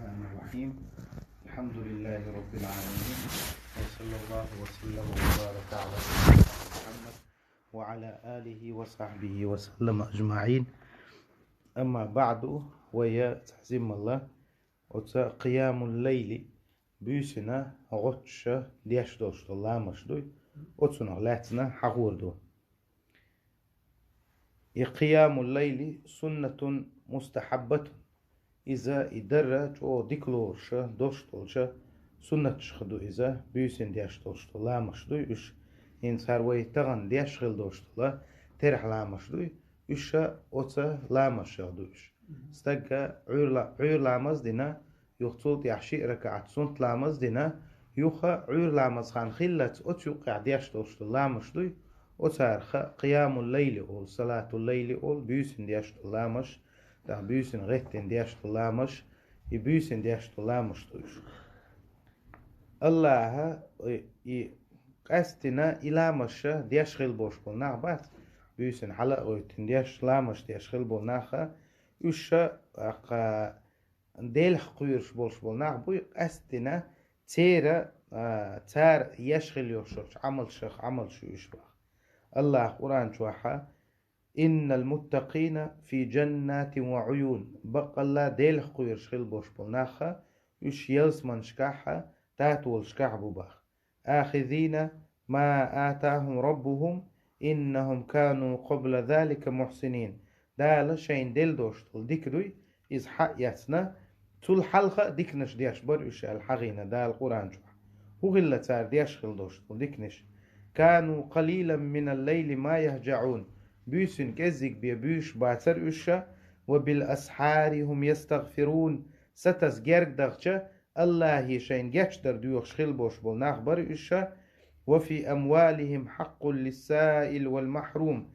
الرحمن الرحيم. الحمد لله رب العالمين، وصلى الله وسلم وبارك على سيدنا محمد وعلى آله وصحبه وسلم أجمعين. أما بعد، ويا تعزيم الله قيام الليل بيسنا غتش ديش دوش الله مشدوي وتسنا لاتنا حغوردو. قيام الليل سنة مستحبة إذا إدرج أو ديكلورش دوشتولش سنة شخدو إذا بيسن ديش دوشتول لا مشدوي إش إن ساروي تغن ديش خل دوشتولا ترح لا مشدوي إش أوتا لا مشدويش استجا عير لامز دينا يخطوط يحشي ركعت سنت لامز دينا يوخا عير لامز خان خلت أوت يوقع ديش دوشتول لا مشدوي أوتارخ قيام الليل أول صلاة الليل أول بيسن ديش لا مش دا بيسن غيتن ديش طلامش يبيسن ديش طلامش توش الله قستنا إلى مش ديش خل بوش بولنا بات بيسن حلق غيتن ديش طلامش ديش خل بولنا خا يش ديل حقيرش بولش بولنا بوي قستنا تار يشغل يوشوش عمل شخ عمل شو يشبه الله قرآن شوحا إن المتقين في جنات وعيون بقى الله ديل حقوير شخيل بوش بولناخا يش يلس من شكاحا تاتول شكاح بباخ آخذين ما آتاهم ربهم إنهم كانوا قبل ذلك محسنين دال شين ديل دوشتل ديكروي إز حق يتنا تول حلقة ديكنش ديش بر يش الحغينة دال قرآن شوح هو غلة تار ديش خل دوشتل ديكنش كانوا قليلا من الليل ما يهجعون بيسن كزيك بيبيش باتر إشا وبالأسحار هم يستغفرون ستس جرق دغشا الله يشين جاتشتر ديوخ شخيل بوش بولناخ بر إشا وفي أموالهم حق للسائل والمحروم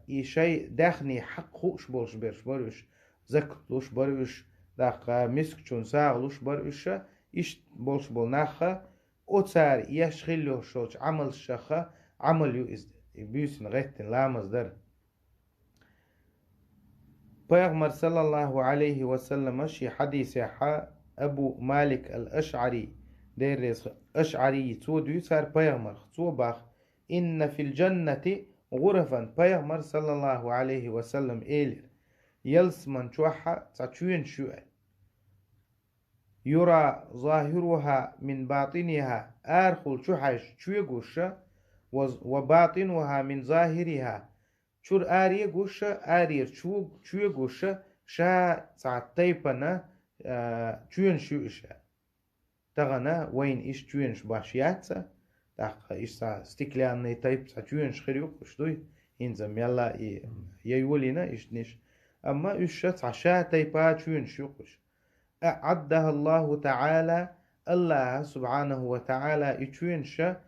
إشي داخني حق خوش بولش برش زكت لوش برش داق مسك چون ساغ لوش بر إشا إش بولش بولناخ أوتار يشخيل لوش شوش عمل شخا عمل يو إزد بيسن غيتن لامز در پیغمبر صلى الله عليه وسلم شي حديث أبو مالك الأشعري دير أشعري تودو سار پیغمبر توباخ إن في الجنة غرفا پیغمبر صلى الله عليه وسلم إيلر يلس من شوحا تشوين شوئ يرى ظاهرها من باطنها آرخل شوحش شويقوشا وباطنها من ظاهرها شور آرية قوشة آرية شوية قوشة شا تعطيبنا شوين شو إشا تغنى وين إيش شوين شباشياتsa داق إيش استكلاني تايب شوين شخريوك وشدوي إنزم يلا يولينا إيش نيش أما إيش شا تايبات شوين شوكش أعدها الله تعالى الله سبحانه وتعالى إيشوين شا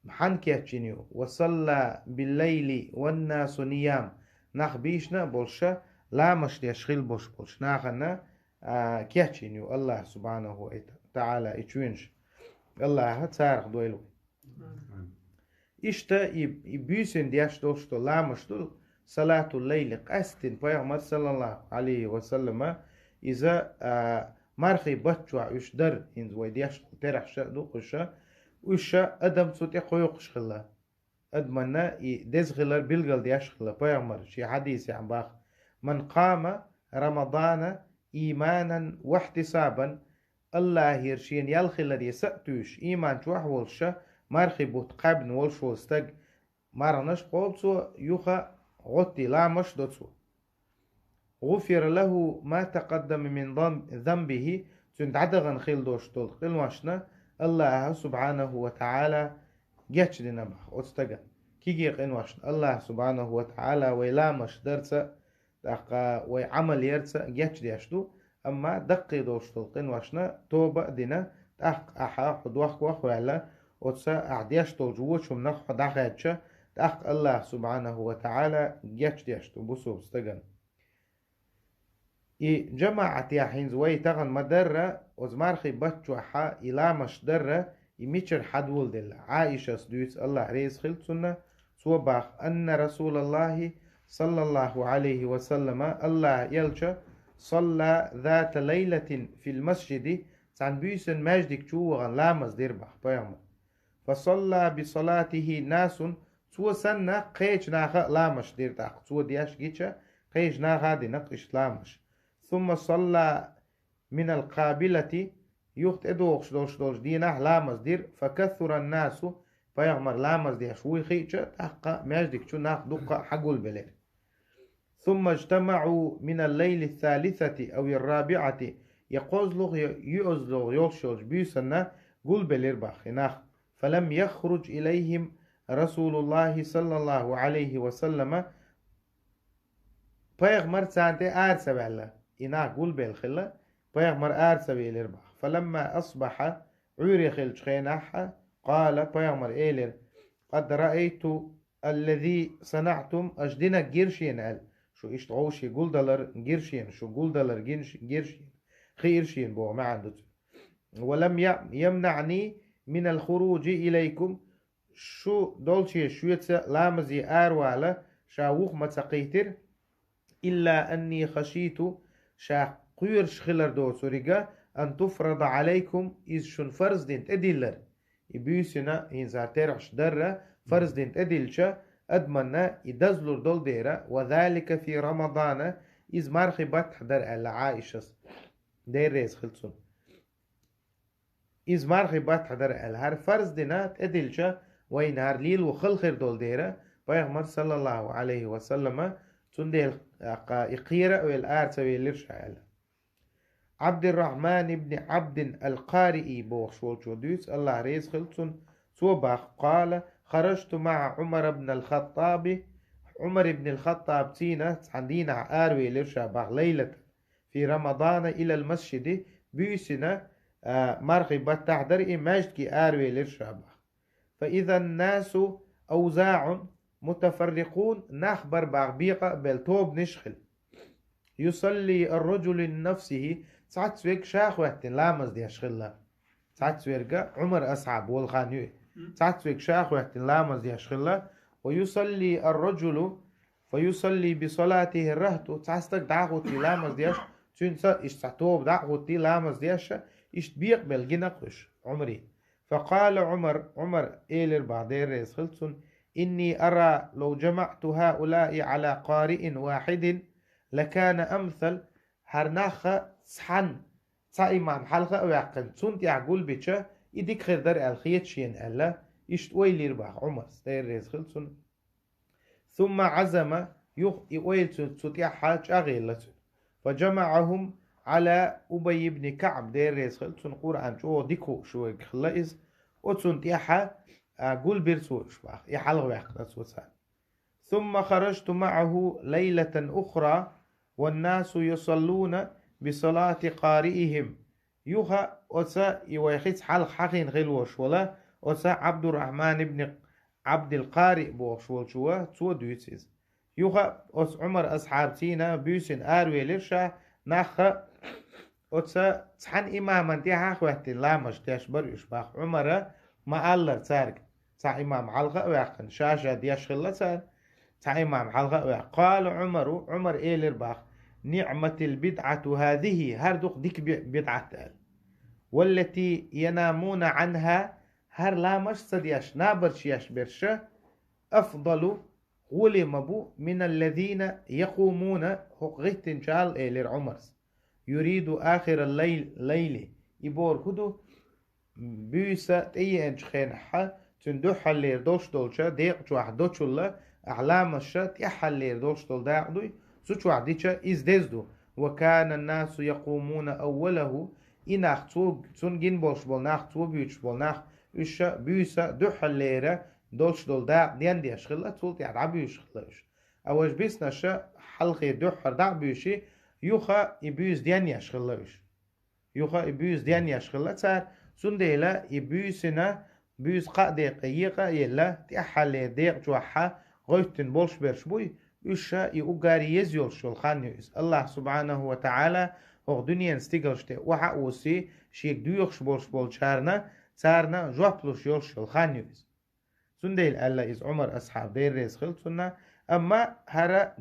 حنكيتشينيو وصلى بالليل والناس نيام نخبيشنا بولشا لا مش يشغل بولش ناخنا كيتشينيو الله سبحانه وتعالى إيشوينش الله تارخ دويلو إشتا يبيسن دياش دوشتو لا مشتو صلاة الليل قستن بيغمر صلى الله عليه وسلم إذا مرخي بطشوا يشدر إنز ويدياش ترح شا دوقشا وشا أدم صوت يقويقش خلا أدمنا دزغلر بلغل دياش خلا بيغمر شي حديث عن باخ من قام رمضان إيمانا واحتسابا الله يرشين يالخلر يسأتوش إيمان شوح والشا مارخي بوت قابن والش والستق مارنش قوبسو يوخا غطي لا مش دوتسو غفر له ما تقدم من ذنبه تندعدغن خيل دوش طول قل واشنا الله سبحانه وتعالى جاتش دينا بخ أتستجا كيجي قنواش الله سبحانه وتعالى ويلامش درسا دقا ويعمل يرسا جاتش دياشتو أما دقي دوش قنواشنا توبة دينا تأخ أحا حدوخ وخوالا أتسا أعدياش جووش ومنخ داخيتشا تأخ الله سبحانه وتعالى جاتش دياشتو بسو بستجا جماعة يا حين زوي تغن مدرة وزمارخي بتشو حا إلامش درة يميشر حدول دل عائشة سدويت الله ريز خلتنا سوباخ أن رسول الله صلى الله عليه وسلم الله يلشا صلى ذات ليلة في المسجد عن بيسن ماجدك جوغا لامز ديربح بيغمر فصلى بصلاته ناس تو سنة قيج ناخا لامش دير داق تو دياش جيتشا قيج ناخا دي نقش لامش ثم صلى من القابلة يخت ادوغش دوش دينا لامز دير فكثر الناس بيغمر لامز دي شوي خيتشا تحقا ماجدك شو ناخ دقة حقول بلير ثم اجتمعوا من الليل الثالثة أو الرابعة يؤزلغ يولشوج بيسنا قول بلير باخناخ فلم يخرج إليهم رسول الله صلى الله عليه وسلم بيغمر سانتي آرسا بعلا إنا قول بالخلا بيغمر آرسا بيلير باخ فلما أصبح عوري خلج خيناحا قال بيغمر إيلر قد رأيت الذي صنعتم أجدنا جيرشين قال شو إشتغوشي قول دولار جيرشين شو قول دولار جيرشين خيرشين بو ما عنده ولم يمنعني من الخروج إليكم شو دولشي شويتسا لامزي آروالا شاوخ متسقيتر إلا أني خشيت شا قيرش خلر دو سوريقا أن تفرض عليكم إذ شن فرز دينت أدلر يبيسنا هنزا ترعش درة فرز دينت أدلشا أدمنا يدزلر دول ديرا وذلك في رمضان إذ مارخي باتح در العائشة دير ريز خلصون إذ مارخي باتح در الهار فرز دينات أدلشا وين هار ليل وخل خير دول ديرا بيغمر صلى الله عليه وسلم تندي إقيرة والآر سوي لرشا عبد الرحمن بن عبد القارئي بوخ شولشودوس الله ريز خلصون صوباخ قال خرجت مع عمر بن الخطاب عمر بن الخطاب تينا عندنا آروي لرشا باخ ليلة في رمضان إلى المسجد بيسنا مرخي بتحضر ماجدكي آروي لرشا باخ فإذا الناس أوزاع متفرقون نخبر بعبيقة بالتوب نشخل يصلي الرجل لنفسه ساعت سويك شاخ وقتين لامز دي أشخلها ساعت سويرقا عمر أصعب والخانيوي ساعت سويك شاخ وقتين لامز دي أشخلها ويصلي الرجل فيصلي بصلاته الرهت ساعتك دعوتي لامز دياش تنسى اشتعتوب دعوتي لامز دياش اشتبيق بالجنقش عمري فقال عمر إيلر بعدين ريس خلصن إني أرى لو جمعت هؤلاء على قارئ واحد لكان أمثل هرناخ صحن صائما حلقة ويقن سنت يعقول بيتشا يديك خير در الخيط شين ألا يشتوي ليرباح عمر ستير ريز خلصن ثم عزم يويل ستيا حاج أغيلت فجمعهم على أبي بن كعب دير ريز خلصن قرآن شو ديكو شو خلائز وتسنتيحا قول بيرسوش باخ يحلغ ويحقنس وسان ثم خرجت معه ليلة أخرى والناس يصلون بصلاة قارئهم يوها أسا يويخيس حلق حقين غلوش ولا أسا عبد الرحمن بن عبد القارئ بوشول شوا تو دويتسيز يوها أس عمر أصحابتينا بيسن آروي لرشا ناخا أسا تحن إماما ديها خواتين لامش تشبر يشباخ عمر ما ألر تارك تا إمام حلقة ويقن شاشة دياش خلة تا إمام حلقة ويقن قال عمر إيلر باخ نعمة البدعة هذه هردوق ديك بدعة والتي ينامون عنها هر لامش سدياش نابرش ياش برشة أفضل غلمبو من الذين يقومون حقيت انشال إيلر عمرس يريد آخر الليل يبور كدو بيسا تي انشخين حا تندوح اللير دوش دولشا ديق جواح دوشولا أعلامشا تيح اللير دوش دول داعدوي سوچ وعديشا إزدزدو وكان الناس يقومون أوله إناخ تنجين بولش بولناخ تو بيوش بولناخ إشا بيسا دوح الليرة دوش دول داع ديان دي أشخلا تولت يعد عبيوش خلاش أوش بيسنا شا حلقي دوحر داع بيوشي يوخا إبيوز ديان يشخلاش يوخا إبيوز ديان يشخلا تار سنديلا يبيوسنا بيوس قادي قيقة يلا تيحالي ديق جوحا غيتن بولش برشبوي يشا يوغاري يزيول شولخان يوز الله سبحانه وتعالى هو دنيا نستيقلشتي وحا اوسي شيك دويخش بولش بولشارنا تارنا جوابلوش يول شولخان يوز سنديل ألا إز عمر أصحاب دير ريس خلصنا. أما هر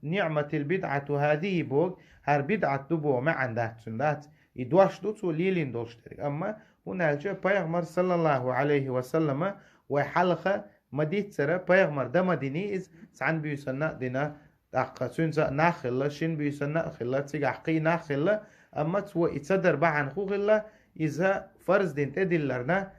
نعمة البدعة هذه بوغ هر بدعة دبو ما عندها سندات يدواش دوتو ليلين دوشترك. أما هنا الجا بيغمر صلى الله عليه وسلم وحلقة مديت سرا بيغمر دا مديني إز سعن بيسنا دينا أقا سنسا ناخلة شين بيسنا خلة تيجا حقي ناخلة. أما تو يتصدر بعن خوغلة إذا فرز دين تدلرنا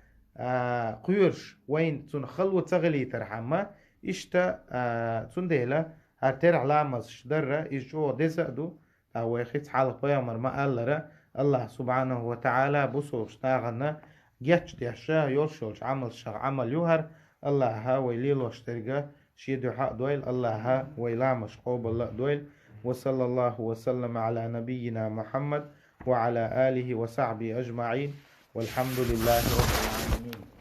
قيرش وين تون خلوة تغلي ترحمة إشتا تندهلا هرتر علامة شدرة إجو ديزادو أو يخيط حالق بيامر ما ألرا الله سبحانه وتعالى بسو اشتاغنا جاتش ديشا يوشوش عمل شغ عمل يوهر الله ها ويليلو اشترقا شيدو حق دويل الله ها ويلامش قوب الله دويل. وصلى الله وسلم على نبينا محمد وعلى آله وصحبه أجمعين والحمد لله رب العالمين.